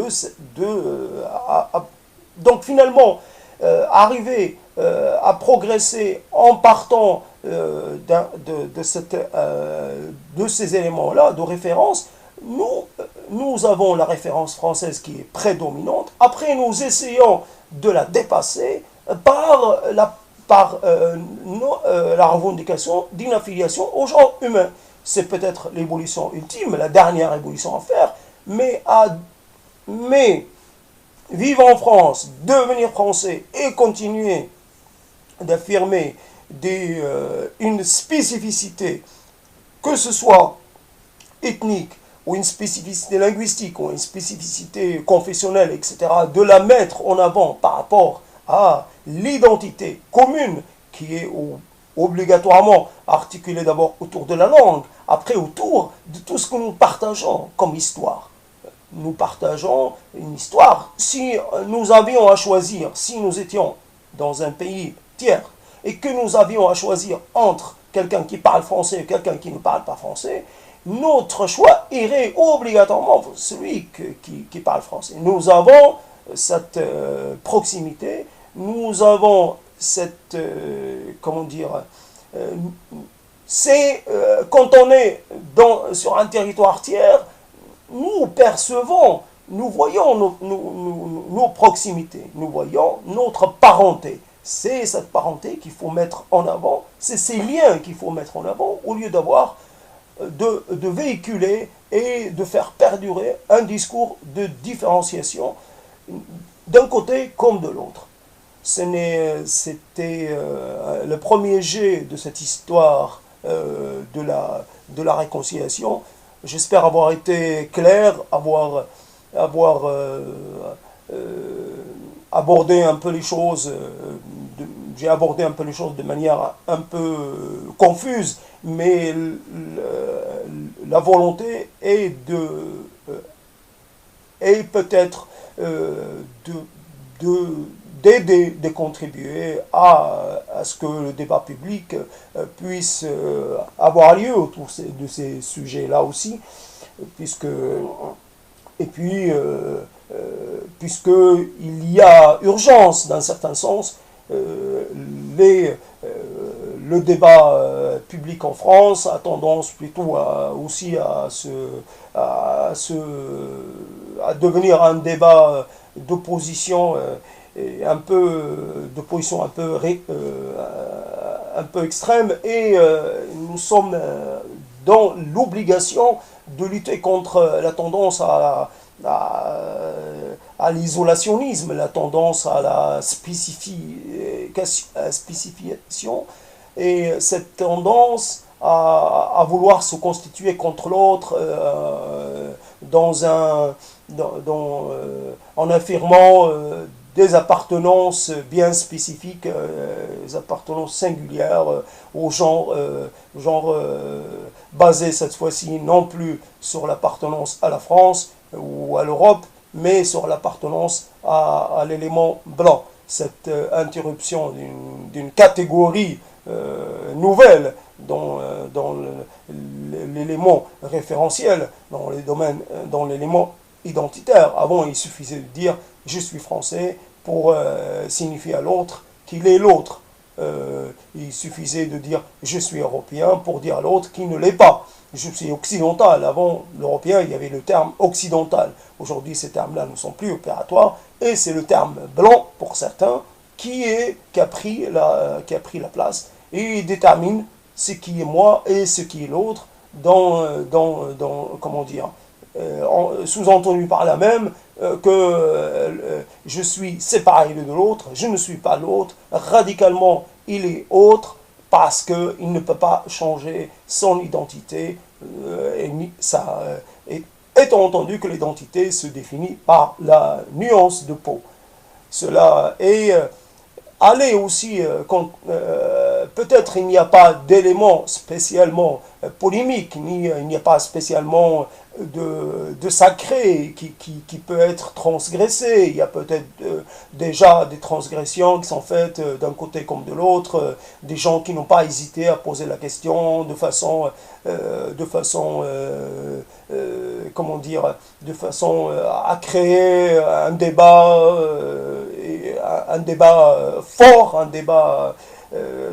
donc finalement, arriver à progresser en partant de ces éléments-là de référence. Nous avons la référence française qui est prédominante. Après, nous essayons de la dépasser par la revendication d'une affiliation au genre humain. C'est peut-être l'évolution ultime, la dernière évolution à faire, mais vivre en France, devenir français et continuer d'affirmer une spécificité, que ce soit ethnique, ou une spécificité linguistique, ou une spécificité confessionnelle, etc., de la mettre en avant par rapport à l'identité commune qui est obligatoirement articulée d'abord autour de la langue, après autour de tout ce que nous partageons comme histoire. Nous partageons une histoire. Si nous avions à choisir, si nous étions dans un pays tiers, et que nous avions à choisir entre quelqu'un qui parle français et quelqu'un qui ne parle pas français, notre choix irait obligatoirement pour celui qui parle français. Nous avons cette proximité, nous avons cette, comment dire, c'est quand on est sur un territoire tiers, nous percevons, nous voyons nos proximités, nous voyons notre parenté. C'est cette parenté qu'il faut mettre en avant, c'est ces liens qu'il faut mettre en avant, au lieu d'avoir de véhiculer et de faire perdurer un discours de différenciation d'un côté comme de l'autre. C'était le premier jet de cette histoire de la réconciliation. J'espère avoir été clair, avoir abordé un peu les choses. J'ai abordé un peu les choses de manière un peu confuse, mais la volonté est peut-être d'aider, de contribuer à ce que le débat public puisse avoir lieu autour de ces sujets-là aussi, puisqu'il y a urgence, d'un certain sens, le débat public en France a tendance plutôt aussi à devenir un débat d'opposition un peu extrême, et nous sommes dans l'obligation de lutter contre la tendance à l'isolationnisme, la tendance à la spécification, et cette tendance à vouloir se constituer contre l'autre en affirmant des appartenances bien spécifiques, des appartenances singulières au genre basées cette fois-ci non plus sur l'appartenance à la France ou à l'Europe, mais sur l'appartenance à l'élément blanc. Cette interruption d'une catégorie nouvelle dans l'élément référentiel, dans l'élément identitaire. Avant, il suffisait de dire « je suis français » pour signifier à l'autre qu'il est l'autre. Il suffisait de dire « je suis européen » pour dire à l'autre qu'il ne l'est pas. Je suis occidental. Avant l'européen, il y avait le terme occidental. Aujourd'hui, ces termes-là ne sont plus opératoires, et c'est le terme blanc, pour certains, qui a pris la place, et détermine ce qui est moi et ce qui est l'autre, comment dire, sous-entendu par là même que je suis séparé de l'autre, je ne suis pas l'autre, radicalement il est autre, parce qu'il ne peut pas changer son identité, étant entendu que l'identité se définit par la nuance de peau. Cela est aller aussi, peut-être il n'y a pas d'élément spécialement polémique, il n'y a pas spécialement de sacré qui peut être transgressé. Il y a peut-être déjà des transgressions qui sont faites d'un côté comme de l'autre, des gens qui n'ont pas hésité à poser la question de façon à créer un débat, fort, un débat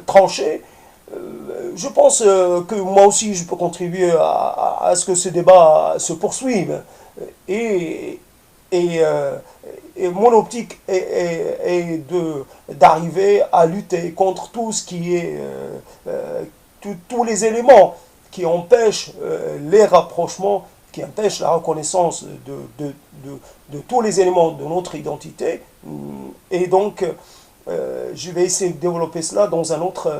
tranché. Je pense que moi aussi je peux contribuer à ce que ce débat se poursuive, et mon optique est d'arriver à lutter contre tout ce qui est tous les éléments qui empêchent les rapprochements, qui empêchent la reconnaissance de tous les éléments de notre identité. Et donc je vais essayer de développer cela dans un autre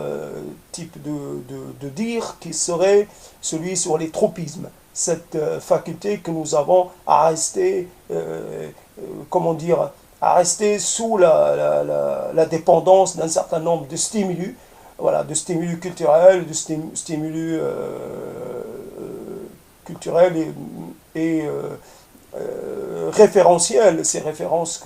type de dire, qui serait celui sur les tropismes. cette faculté que nous avons à rester, comment dire, à rester sous la dépendance d'un certain nombre de stimuli, voilà, de stimuli culturels, de stimuli culturels et référentiels, ces références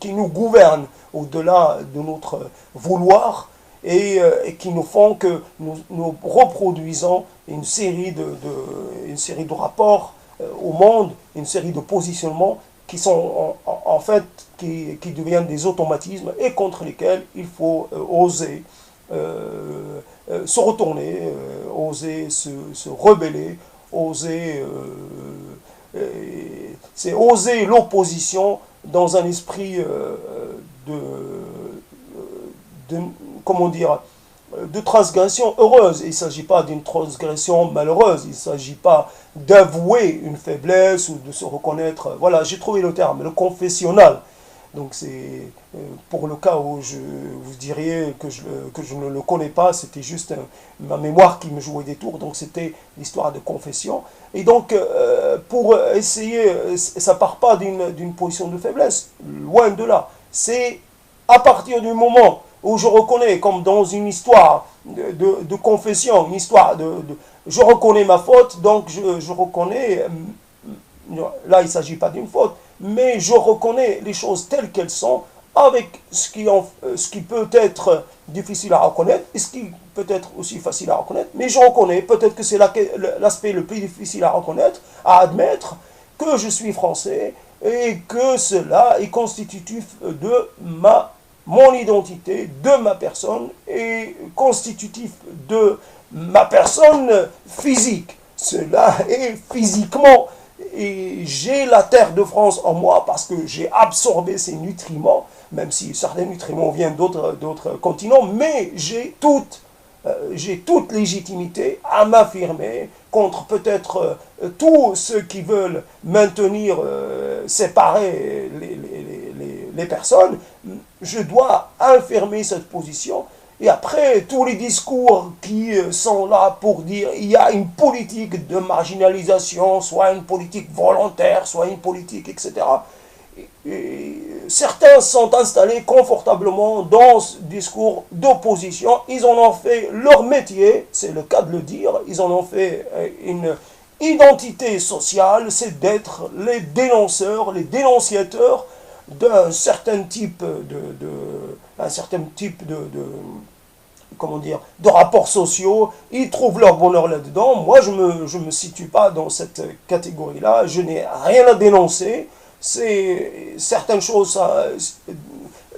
qui nous gouvernent au-delà de notre vouloir et qui nous font que nous reproduisons une série de rapports au monde, une série de positionnements qui sont en fait qui deviennent des automatismes et contre lesquels il faut oser se retourner, oser se rebeller, oser c'est oser l'opposition dans un esprit de comment dire, de transgression heureuse. Il ne s'agit pas d'une transgression malheureuse, il ne s'agit pas d'avouer une faiblesse ou de se reconnaître. Voilà, j'ai trouvé le terme, le confessionnal. Donc c'est pour le cas où vous diriez que je ne le connais pas, c'était juste ma mémoire qui me jouait des tours, donc c'était l'histoire de confession. Et donc pour essayer, ça part pas d'une position de faiblesse, loin de là. C'est à partir du moment où je reconnais, comme dans une histoire de confession, une histoire je reconnais ma faute, donc je reconnais, là il ne s'agit pas d'une faute, mais je reconnais les choses telles qu'elles sont, avec ce qui peut être difficile à reconnaître, et ce qui peut être aussi facile à reconnaître, mais je reconnais, peut-être que c'est l'aspect le plus difficile à reconnaître, à admettre, que je suis français, et que cela est constitutif de mon identité, de ma personne, et constitutif de ma personne physique. Cela est physiquement, et j'ai la terre de France en moi parce que j'ai absorbé ces nutriments, même si certains nutriments viennent d'autres continents, mais j'ai toute légitimité à m'affirmer contre peut-être tous ceux qui veulent maintenir, séparer les personnes. Je dois affirmer cette position. Et après, tous les discours qui sont là pour dire il y a une politique de marginalisation, soit une politique volontaire, soit une politique, etc. Et certains sont installés confortablement dans ce discours d'opposition. Ils en ont fait leur métier, c'est le cas de le dire. Ils en ont fait une identité sociale, c'est d'être les dénonceurs, les dénonciateurs d'un certain type comment dire, de rapports sociaux. Ils trouvent leur bonheur là-dedans. Moi, je me situe pas dans cette catégorie-là. Je n'ai rien à dénoncer. C'est certaines choses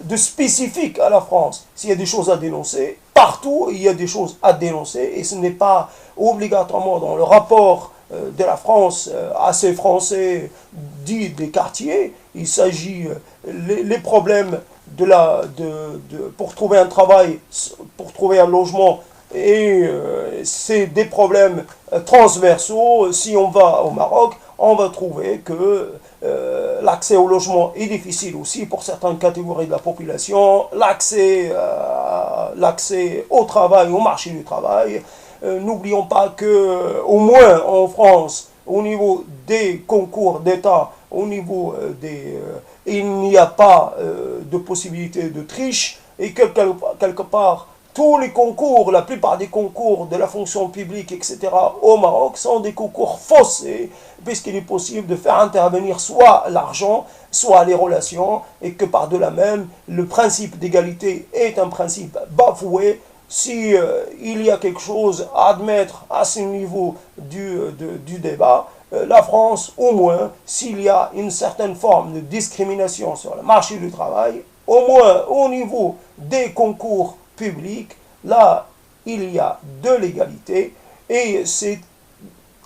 de spécifiques à la France. S'il y a des choses à dénoncer, partout il y a des choses à dénoncer, et ce n'est pas obligatoirement dans le rapport de la France à ces Français dits des quartiers. Il s'agit les problèmes pour trouver un travail, pour trouver un logement, et c'est des problèmes transversaux. Si on va au Maroc, on va trouver que l'accès au logement est difficile aussi pour certaines catégories de la population, l'accès au travail, au marché du travail. N'oublions pas que, au moins en France, au niveau des concours d'État, au niveau il n'y a pas de possibilité de triche, et quelque part, tous les concours, la plupart des concours de la fonction publique, etc., au Maroc, sont des concours faussés, puisqu'il est possible de faire intervenir soit l'argent, soit les relations, et que par-delà même, le principe d'égalité est un principe bafoué. Si il y a quelque chose à admettre à ce niveau du débat, la France, au moins, s'il y a une certaine forme de discrimination sur le marché du travail, au moins au niveau des concours publics, là, il y a de l'égalité, et c'est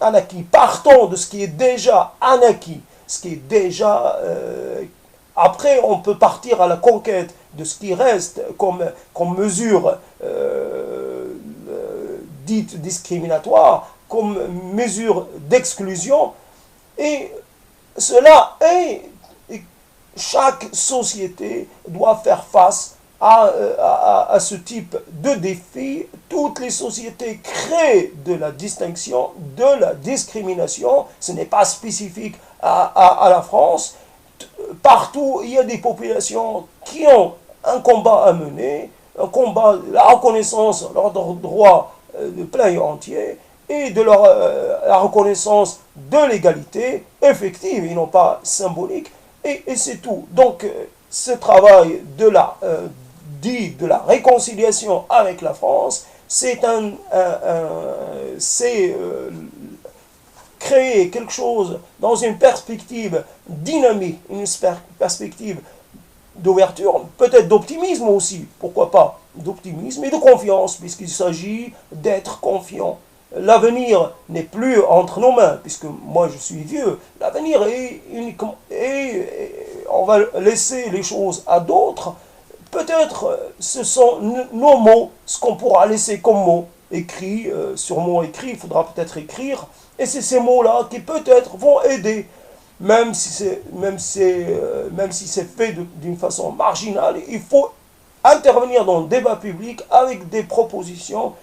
un acquis. Partons de ce qui est déjà un acquis, ce qui est déjà... après, on peut partir à la conquête de ce qui reste comme mesure dite discriminatoire, comme mesure d'exclusion, et cela est... Chaque société doit faire face à ce type de défi. Toutes les sociétés créent de la distinction, de la discrimination. Ce n'est pas spécifique à la France. Partout, il y a des populations qui ont un combat à mener, un combat, la reconnaissance de leurs droits de plein et entier, et de la reconnaissance de l'égalité effective et non pas symbolique, et c'est tout. Donc, ce travail dit de la réconciliation avec la France, c'est créer quelque chose dans une perspective dynamique, une perspective d'ouverture, peut-être d'optimisme aussi, pourquoi pas, d'optimisme et de confiance, puisqu'il s'agit d'être confiant. L'avenir n'est plus entre nos mains, puisque moi je suis vieux. L'avenir est uniquement... Et on va laisser les choses à d'autres. Peut-être ce sont nos mots, ce qu'on pourra laisser comme mots écrits, sur mots écrits, il faudra peut-être écrire. Et c'est ces mots-là qui peut-être vont aider, même si c'est fait d'une façon marginale. Il faut intervenir dans le débat public avec des propositions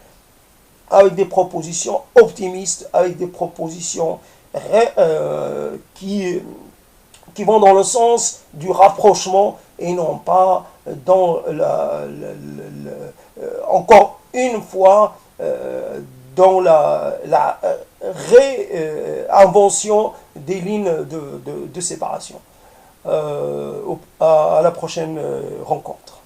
optimistes, avec des propositions qui vont dans le sens du rapprochement et non pas dans encore une fois dans la réinvention des lignes de séparation. À la prochaine rencontre.